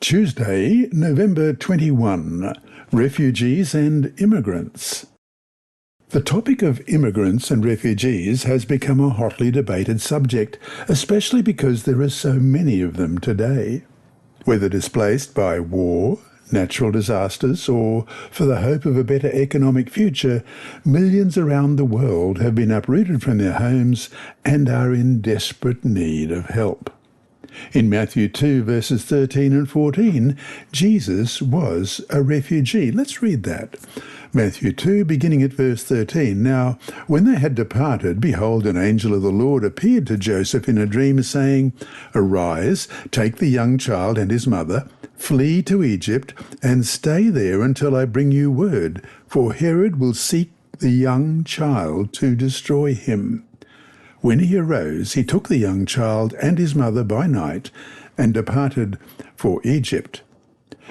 Tuesday, November 21. Refugees and Immigrants. The topic of immigrants and refugees has become a hotly debated subject, especially because there are so many of them today. Whether displaced by war, natural disasters, or for the hope of a better economic future, millions around the world have been uprooted from their homes and are in desperate need of help. In Matthew 2, verses 13 and 14, Jesus was a refugee. Let's read that. Matthew 2, beginning at verse 13. Now, when they had departed, behold, an angel of the Lord appeared to Joseph in a dream, saying, Arise, take the young child and his mother, flee to Egypt, and stay there until I bring you word, for Herod will seek the young child to destroy him. When he arose, he took the young child and his mother by night and departed for Egypt.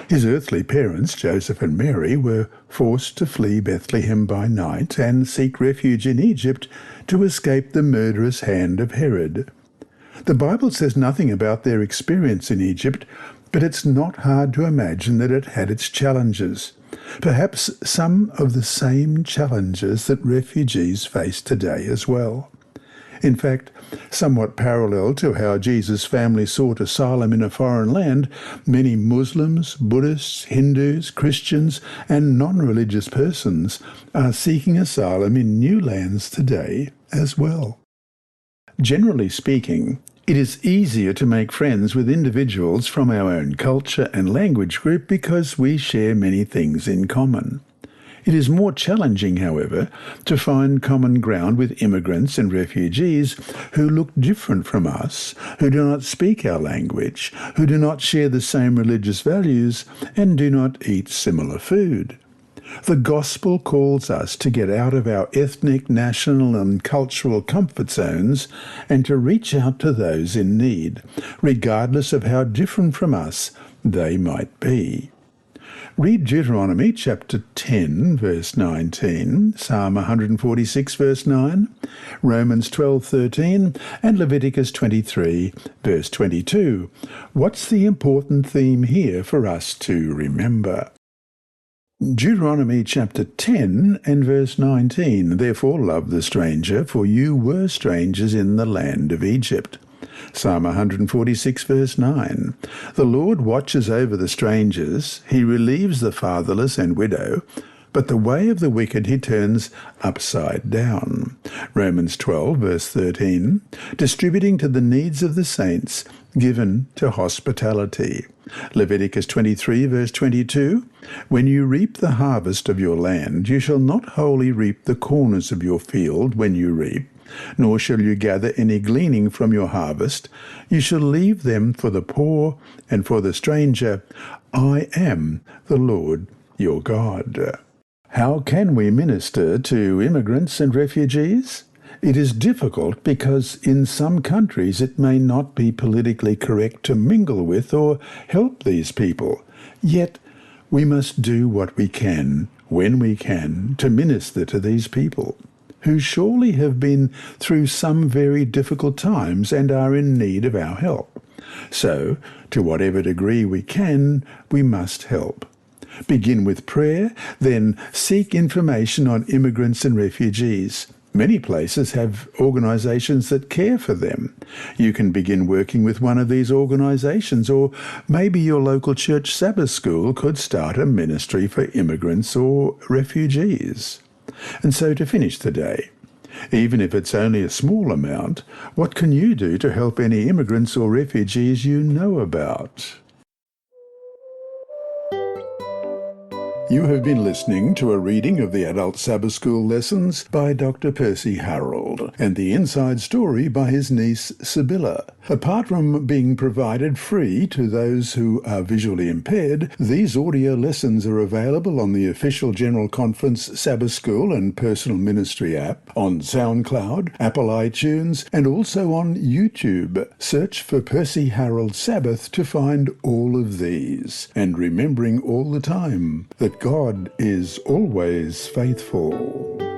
His earthly parents, Joseph and Mary, were forced to flee Bethlehem by night and seek refuge in Egypt to escape the murderous hand of Herod. The Bible says nothing about their experience in Egypt, but it's not hard to imagine that it had its challenges. Perhaps some of the same challenges that refugees face today as well. In fact, somewhat parallel to how Jesus' family sought asylum in a foreign land, many Muslims, Buddhists, Hindus, Christians, and non-religious persons are seeking asylum in new lands today as well. Generally speaking, it is easier to make friends with individuals from our own culture and language group because we share many things in common. It is more challenging, however, to find common ground with immigrants and refugees who look different from us, who do not speak our language, who do not share the same religious values, and do not eat similar food. The gospel calls us to get out of our ethnic, national, and cultural comfort zones and to reach out to those in need, regardless of how different from us they might be. Read Deuteronomy chapter 10, verse 19, Psalm 146, verse 9, Romans 12:13, and Leviticus 23, verse 22. What's the important theme here for us to remember? Deuteronomy chapter 10 and verse 19, Therefore love the stranger, for you were strangers in the land of Egypt. Psalm 146, verse 9, The Lord watches over the strangers, he relieves the fatherless and widow, but the way of the wicked he turns upside down. Romans 12, verse 13, Distributing to the needs of the saints, given to hospitality. Leviticus 23, verse 22, When you reap the harvest of your land, you shall not wholly reap the corners of your field when you reap, nor shall you gather any gleaning from your harvest. You shall leave them for the poor and for the stranger. I am the Lord your God. How can we minister to immigrants and refugees? It is difficult because in some countries it may not be politically correct to mingle with or help these people. Yet we must do what we can, when we can, to minister to these people, who surely have been through some very difficult times and are in need of our help. So, to whatever degree we can, we must help. Begin with prayer, then seek information on immigrants and refugees. Many places have organisations that care for them. You can begin working with one of these organisations, or maybe your local church Sabbath school could start a ministry for immigrants or refugees. And so to finish the day, even if it's only a small amount, what can you do to help any immigrants or refugees you know about? You have been listening to a reading of the Adult Sabbath School lessons by Dr. Percy Harrold and the inside story by his niece Sibylla. Apart from being provided free to those who are visually impaired, these audio lessons are available on the official General Conference Sabbath School and Personal Ministry app, on SoundCloud, Apple iTunes, and also on YouTube. Search for Percy Harrold Sabbath to find all of these. And remembering all the time that God is always faithful.